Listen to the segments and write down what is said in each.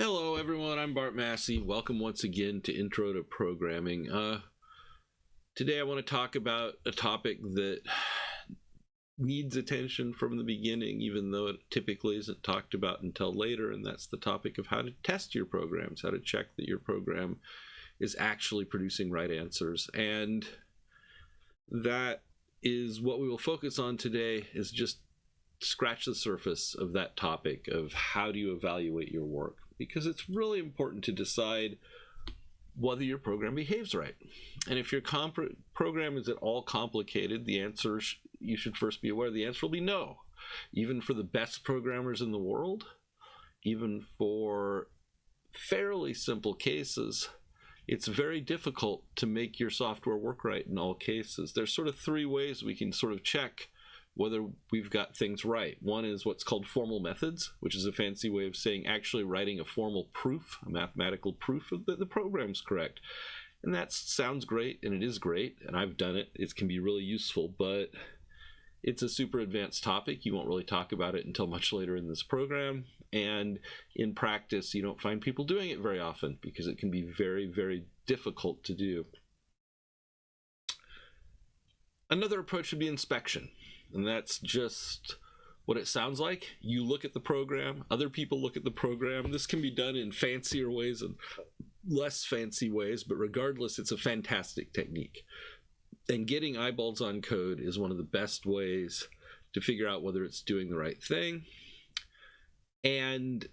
Hello everyone, I'm Bart Massey. Welcome once again to Intro to Programming. Today I want to talk about a topic that needs attention from the beginning, even though it typically isn't talked about until later, and that's the topic of how to test your programs, how to check that your program is actually producing right answers. And that is what we will focus on today, is just scratch the surface of that topic of how do you evaluate your work, because it's really important to decide whether your program behaves right. And if your program is at all complicated, the answer you should first be aware the answer will be no. Even for the best programmers in the world, even for fairly simple cases, it's very difficult to make your software work right in all cases. There's sort of three ways we can sort of check whether we've got things right. One is what's called formal methods, which is a fancy way of saying actually writing a formal proof, a mathematical proof of that the program's correct. And that sounds great, and it is great, and I've done it. It can be really useful, but it's a super advanced topic. You won't really talk about it until much later in this program. And in practice, you don't find people doing it very often because it can be very, very difficult to do. Another approach would be inspection. And that's just what it sounds like. You look at the program, other people look at the program. This can be done in fancier ways and less fancy ways, but regardless, it's a fantastic technique. And getting eyeballs on code is one of the best ways to figure out whether it's doing the right thing. And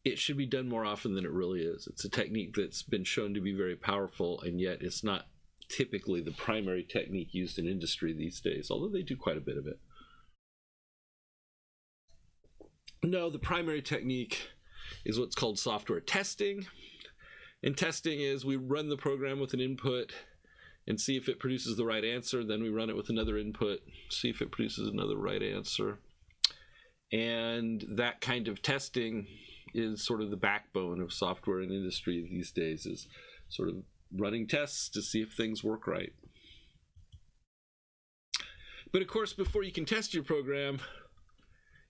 it should be done more often than it really is. It's a technique that's been shown to be very powerful, and yet it's not typically the primary technique used in industry these days, although they do quite a bit of it. No, the primary technique is what's called software testing. And testing is we run the program with an input and see if it produces the right answer. Then we run it with another input, see if it produces another right answer. And that kind of testing is sort of the backbone of software in industry these days, is sort of running tests to see if things work right. But of course, before you can test your program,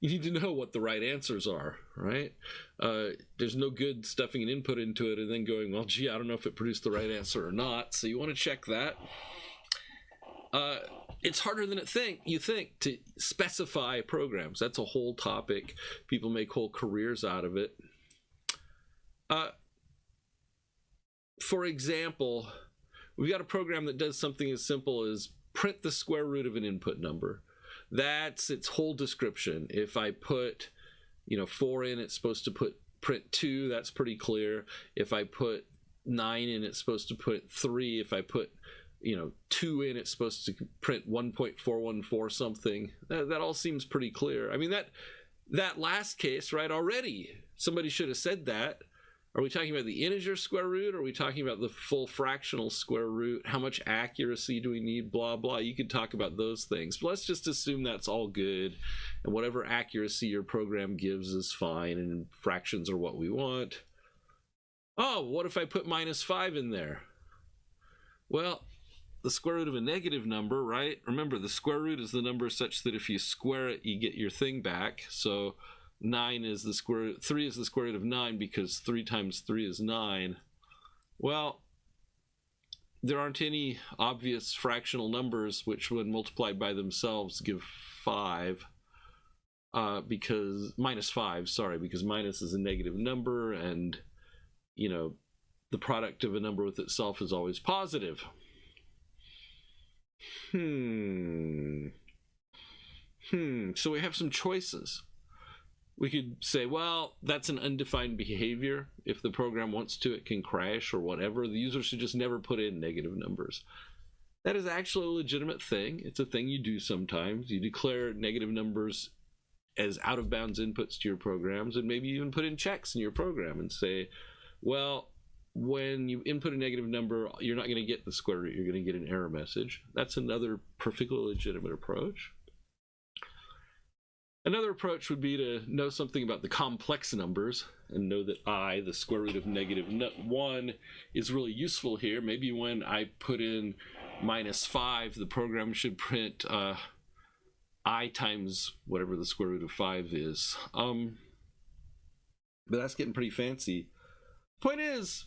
you need to know what the right answers are, right? There's no good stuffing an input into it and then going, well, gee, I don't know if it produced the right answer or not. So you want to check that. It's harder than you think to specify programs. That's a whole topic. People make whole careers out of it. For example, we've got a program that does something as simple as print the square root of an input number. That's its whole description. If I put 4 in, it's supposed to print 2. That's pretty clear. If I put 9 in, it's supposed to put 3. If I put 2 in, it's supposed to print 1.414 something. That all seems pretty clear. I mean, that last case, right, already somebody should have said that. Are we talking about the integer square root? Are we talking about the full fractional square root? How much accuracy do we need? Blah, blah. You could talk about those things. But let's just assume that's all good. And whatever accuracy your program gives is fine. And fractions are what we want. Oh, what if I put -5 in there? Well, the square root of a negative number, right? Remember, the square root is the number such that if you square it, you get your thing back. So 3 is the square root of 9, because 3 times 3 is 9. Well, there aren't any obvious fractional numbers which, when multiplied by themselves, give 5, because -5, sorry, because minus is a negative number, and the product of a number with itself is always positive. So we have some choices. We could say, well, that's an undefined behavior. If the program wants to, it can crash or whatever. The user should just never put in negative numbers. That is actually a legitimate thing. It's a thing you do sometimes. You declare negative numbers as out-of-bounds inputs to your programs, and maybe you even put in checks in your program and say, well, when you input a negative number, you're not going to get the square root. You're going to get an error message. That's another perfectly legitimate approach. Another approach would be to know something about the complex numbers and know that I, the square root of -1, is really useful here. Maybe when I put in -5, the program should print I times whatever the square root of 5 is. but that's getting pretty fancy. Point is,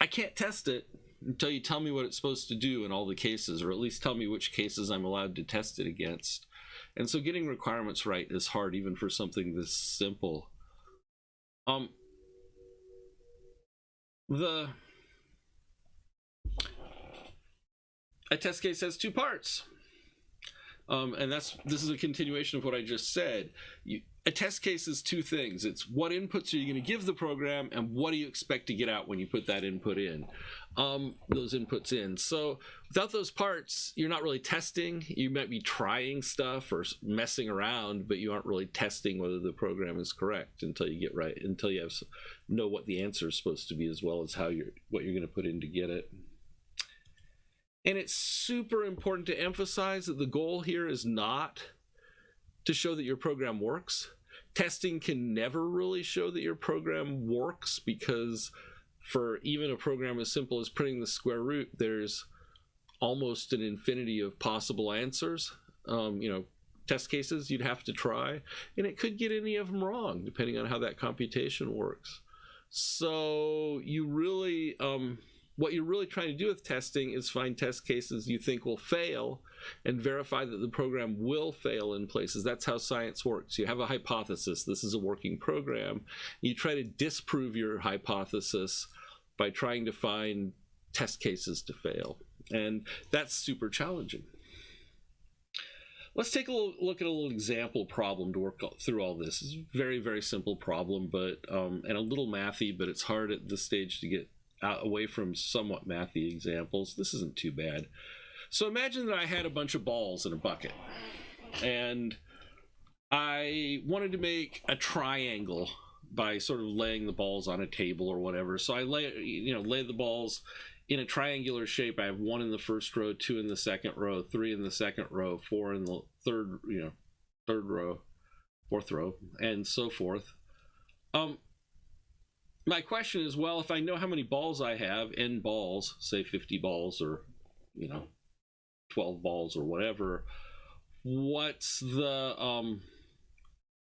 I can't test it until you tell me what it's supposed to do in all the cases, or at least tell me which cases I'm allowed to test it against. And so getting requirements right is hard, even for something this simple. A test case has two parts. And this is a continuation of what I just said. A test case is two things. It's what inputs are you going to give the program, and what do you expect to get out when you put that input in, those inputs in. So without those parts, you're not really testing. You might be trying stuff or messing around, but you aren't really testing whether the program is correct until you get right, until you know what the answer is supposed to be, as well as what you're going to put in to get it. And it's super important to emphasize that the goal here is not to show that your program works. Testing can never really show that your program works, because for even a program as simple as printing the square root, there's almost an infinity of possible answers, test cases you'd have to try, and it could get any of them wrong depending on how that computation works. So you really, what you're really trying to do with testing is find test cases you think will fail and verify that the program will fail in places. That's how science works. You have a hypothesis. This is a working program. You try to disprove your hypothesis by trying to find test cases to fail. And that's super challenging. Let's take a look at a little example problem to work through all this. It's a very, very simple problem, but and a little mathy, but it's hard at this stage to get away from somewhat mathy examples. This isn't too bad. So imagine that I had a bunch of balls in a bucket, and I wanted to make a triangle by sort of laying the balls on a table or whatever. So I lay the balls in a triangular shape. I have 1 in the first row, 2 in the second row, 3 in the second row, 4 in the third row, fourth row, and so forth. My question is, well, if I know how many balls I have, n balls, say 50 balls or 12 balls or whatever, what's the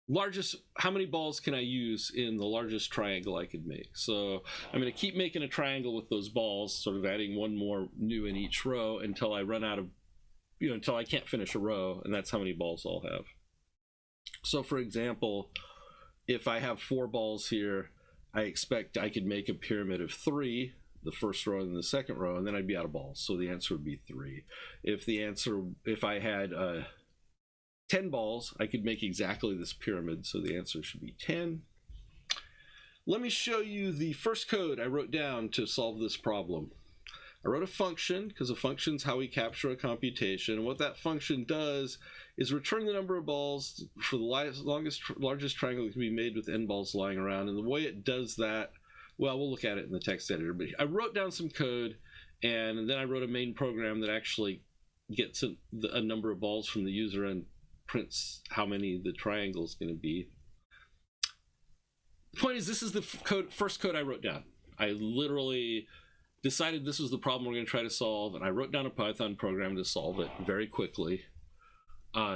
largest, how many balls can I use in the largest triangle I could make? So I'm going to keep making a triangle with those balls, sort of adding one more new in each row until I run out of, until I can't finish a row, and that's how many balls I'll have. So for example, if I have 4 balls here, I expect I could make a pyramid of 3, the first row and the second row, and then I'd be out of balls. So the answer would be 3. If I had 10 balls, I could make exactly this pyramid, so the answer should be 10. Let me show you the first code I wrote down to solve this problem. I wrote a function, because a function is how we capture a computation, and what that function does is return the number of balls for the largest triangle that can be made with n balls lying around. And the way it does that, well, we'll look at it in the text editor, but I wrote down some code, and then I wrote a main program that actually gets a number of balls from the user and prints how many the triangle is going to be. The point is, this is the first code I wrote down. I literally decided this was the problem we're going to try to solve, and I wrote down a Python program to solve it very quickly,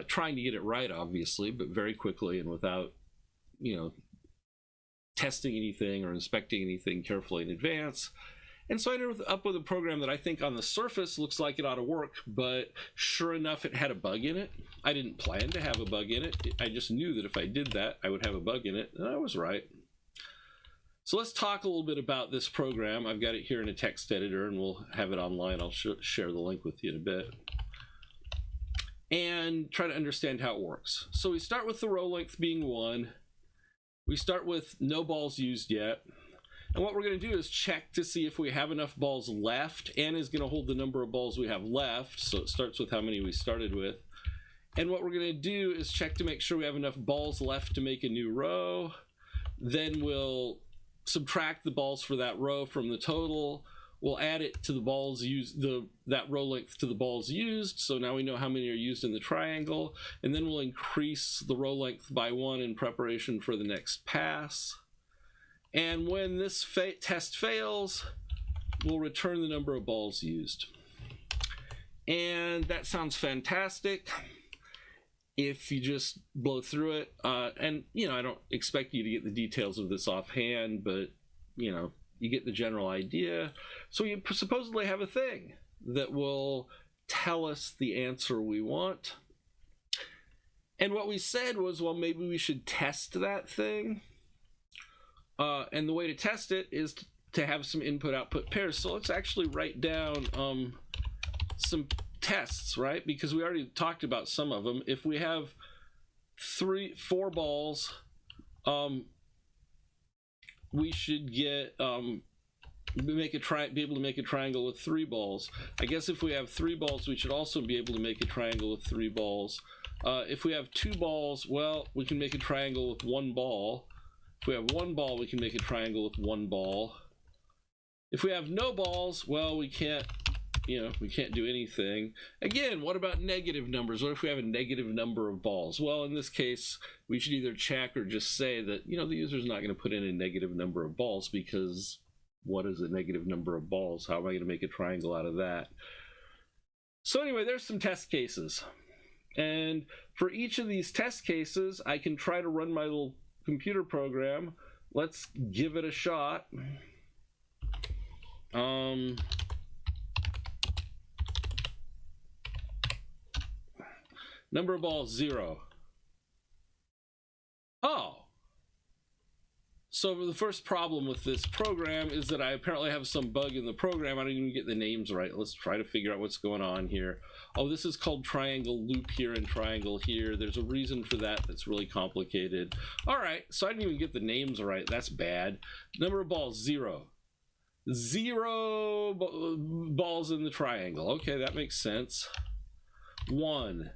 trying to get it right, obviously, but very quickly and without, testing anything or inspecting anything carefully in advance. And so I ended up with a program that I think on the surface looks like it ought to work, but sure enough, it had a bug in it. I didn't plan to have a bug in it. I just knew that if I did that, I would have a bug in it, and I was right. So let's talk a little bit about this program. I've got it here in a text editor, and we'll have it online. I'll share the link with you in a bit. And try to understand how it works. So we start with the row length being 1. We start with no balls used yet. And what we're going to do is check to see if we have enough balls left. N is going to hold the number of balls we have left, so it starts with how many we started with. And what we're going to do is check to make sure we have enough balls left to make a new row. Then we'll subtract the balls for that row from the total. We'll add it to the balls used, that row length to the balls used, so now we know how many are used in the triangle, and then we'll increase the row length by 1 in preparation for the next pass. And when this test fails, we'll return the number of balls used. And that sounds fantastic. if you just blow through it. And, you know, I don't expect you to get the details of this offhand, but, you know, you get the general idea. So you supposedly have a thing that will tell us the answer we want. And what we said was, well, maybe we should test that thing. And the way to test it is to have some input-output pairs. So let's actually write down some tests, right? Because we already talked about some of them. If we have 4 balls, we should get be able to make a triangle with 3 balls. I guess if we have 3 balls, we should also be able to make a triangle with 3 balls. If we have 2 balls, well, we can make a triangle with 1 ball. If we have 1 ball, we can make a triangle with 1 ball. If we have no balls, well, we can't, you know, we can't do anything. Again, what about negative numbers? What if we have a negative number of balls? Well, in this case, we should either check or just say that, you know, the user's not going to put in a negative number of balls, because what is a negative number of balls? How am I going to make a triangle out of that? So anyway, there's some test cases. And for each of these test cases, I can try to run my little computer program. Let's give it a shot. Number of balls, 0. Oh. So the first problem with this program is that I apparently have some bug in the program. I don't even get the names right. Let's try to figure out what's going on here. Oh, this is called triangle loop here and triangle here. There's a reason for that that's really complicated. All right, so I didn't even get the names right. That's bad. Number of balls, 0. 0 balls in the triangle. Okay, that makes sense. 1.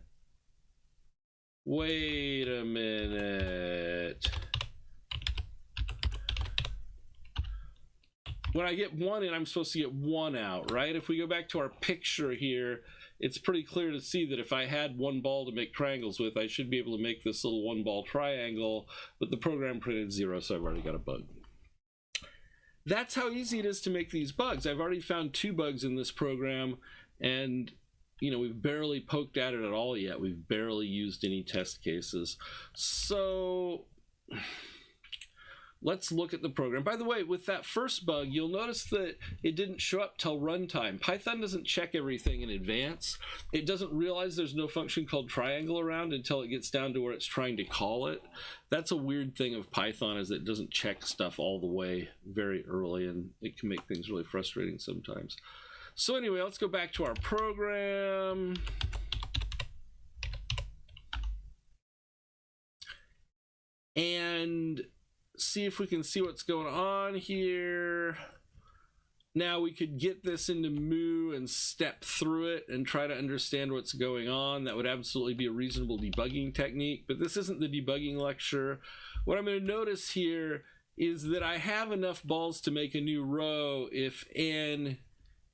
Wait a minute. When I get 1 in, I'm supposed to get 1 out, right? If we go back to our picture here, it's pretty clear to see that if I had 1 ball to make triangles with, I should be able to make this little 1 ball triangle, but the program printed 0, so I've already got a bug. That's how easy it is to make these bugs. I've already found 2 bugs in this program, and you know, we've barely poked at it at all yet. We've barely used any test cases. So let's look at the program. By the way, with that first bug, you'll notice that it didn't show up till runtime. Python doesn't check everything in advance. It doesn't realize there's no function called triangle around until it gets down to where it's trying to call it. That's a weird thing of Python, is that it doesn't check stuff all the way very early, and it can make things really frustrating sometimes. So anyway, let's go back to our program. And see if we can see what's going on here. Now we could get this into Moo and step through it and try to understand what's going on. That would absolutely be a reasonable debugging technique, but this isn't the debugging lecture. What I'm going to notice here is that I have enough balls to make a new row if n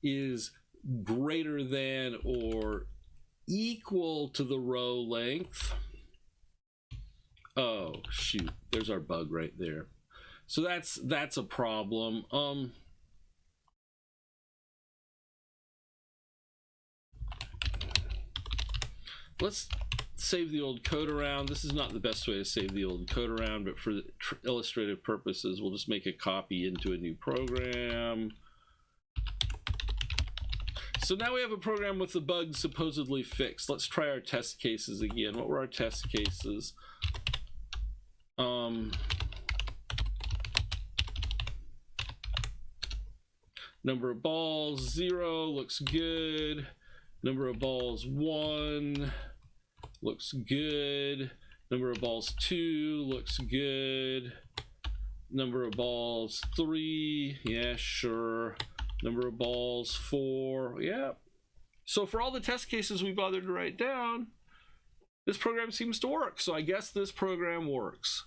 is greater than or equal to the row length. Oh shoot, there's our bug right there. So that's a problem. Let's save the old code around. This is not the best way to save the old code around, but for the illustrative purposes, we'll just make a copy into a new program. So now we have a program with the bug supposedly fixed. Let's try our test cases again. What were our test cases? Number of balls, 0, looks good. Number of balls, 1, looks good. Number of balls, 2, looks good. Number of balls, 3, yeah, sure. Number of balls, 4, yeah. So for all the test cases we bothered to write down, this program seems to work. So I guess this program works.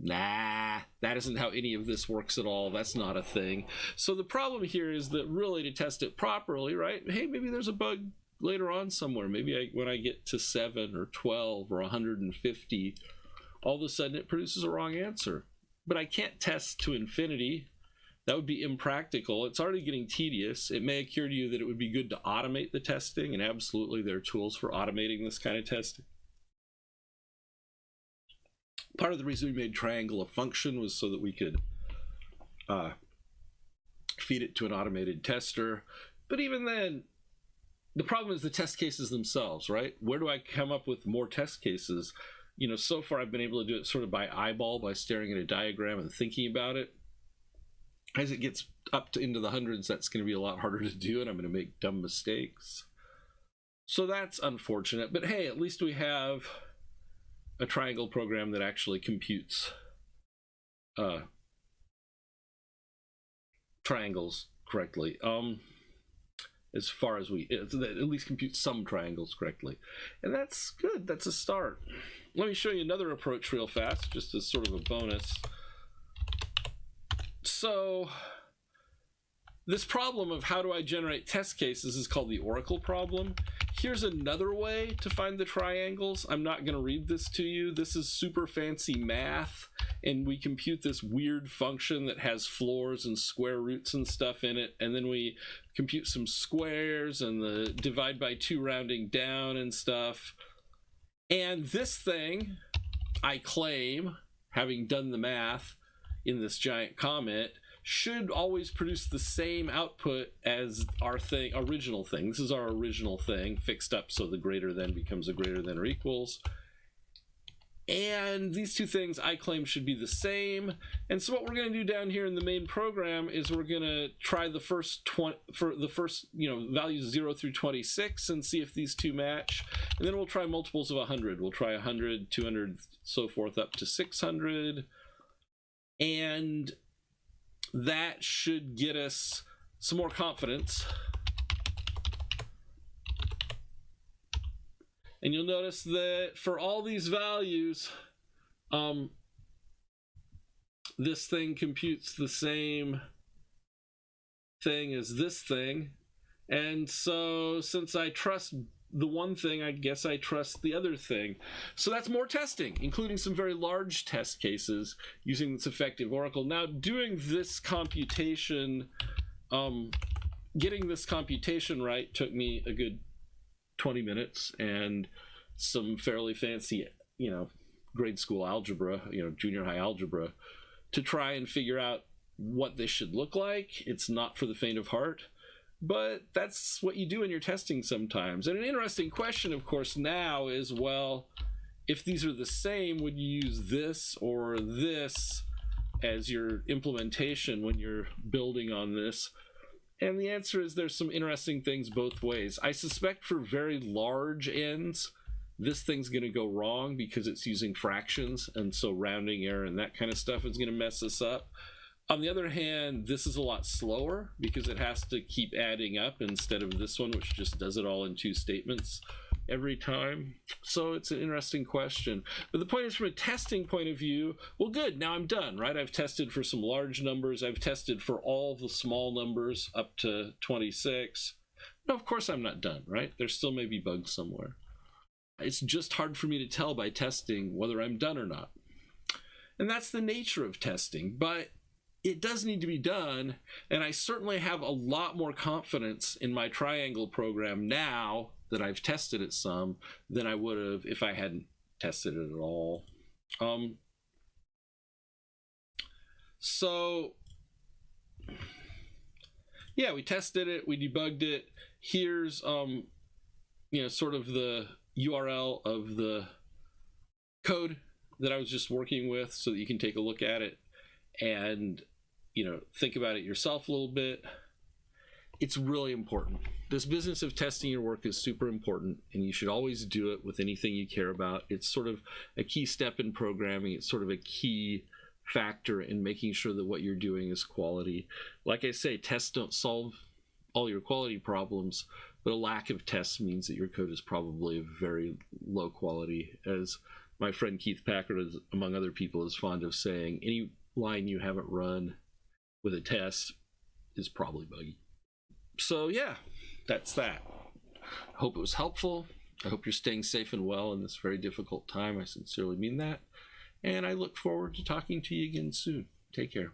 Nah, that isn't how any of this works at all. That's not a thing. So the problem here is that really to test it properly, right? Hey, maybe there's a bug later on somewhere. Maybe when I get to 7 or 12 or 150, all of a sudden it produces a wrong answer. But I can't test to infinity. That would be impractical. It's already getting tedious. It may occur to you that it would be good to automate the testing, and absolutely there are tools for automating this kind of testing. Part of the reason we made triangle a function was so that we could feed it to an automated tester. But even then, the problem is the test cases themselves, right? Where do I come up with more test cases? You know, so far I've been able to do it sort of by eyeball, by staring at a diagram and thinking about it. As it gets up to into the hundreds, that's going to be a lot harder to do, and I'm going to make dumb mistakes. So that's unfortunate. But hey, at least we have a triangle program that actually computes triangles correctly. As far as at least compute some triangles correctly. And that's good. That's a start. Let me show you another approach real fast, just as sort of a bonus. So this problem of how do I generate test cases is called the Oracle problem. Here's another way to find the triangles. I'm not going to read this to you. This is super fancy math, and we compute this weird function that has floors and square roots and stuff in it, and then we compute some squares and the divide by 2 rounding down and stuff. And this thing, I claim, having done the math in this giant comment, should always produce the same output as our original thing. This is our original thing, fixed up so the greater than becomes a greater than or equals. And these two things I claim should be the same. And so what we're going to do down here in the main program is we're going to try the first values 0 through 26 and see if these two match. And then we'll try multiples of 100. We'll try 100, 200, so forth up to 600. And that should get us some more confidence. And you'll notice that for all these values, this thing computes the same thing as this thing. And so since I trust the one thing, I guess I trust the other thing. So that's more testing, including some very large test cases using this effective Oracle. Now, doing this computation, getting this computation right took me a good 20 minutes and some fairly fancy, grade school algebra, junior high algebra, to try and figure out what this should look like. It's not for the faint of heart. But that's what you do in your testing sometimes. And an interesting question, of course, now is, well, if these are the same, would you use this or this as your implementation when you're building on this? And the answer is there's some interesting things both ways. I suspect for very large ends, this thing's going to go wrong because it's using fractions, and so rounding error and that kind of stuff is going to mess us up. On the other hand, this is a lot slower because it has to keep adding up instead of this one, which just does it all in 2 statements every time. So it's an interesting question. But the point is, from a testing point of view, well, good, now I'm done, right? I've tested for some large numbers. I've tested for all the small numbers up to 26. No, of course I'm not done, right? There still may be bugs somewhere. It's just hard for me to tell by testing whether I'm done or not. And that's the nature of testing. But it does need to be done, and I certainly have a lot more confidence in my triangle program now that I've tested it some than I would have if I hadn't tested it at all. So yeah, we tested it, we debugged it. Here's sort of the URL of the code that I was just working with so that you can take a look at it and think about it yourself a little bit. It's really important. This business of testing your work is super important, and you should always do it with anything you care about. It's sort of a key step in programming. It's sort of a key factor in making sure that what you're doing is quality. Like I say, tests don't solve all your quality problems, but a lack of tests means that your code is probably very low quality. As my friend Keith Packard, among other people, is fond of saying, any line you haven't run with a test is probably buggy. So yeah, that's that. I hope it was helpful. I hope you're staying safe and well in this very difficult time. I sincerely mean that. And I look forward to talking to you again soon. Take care.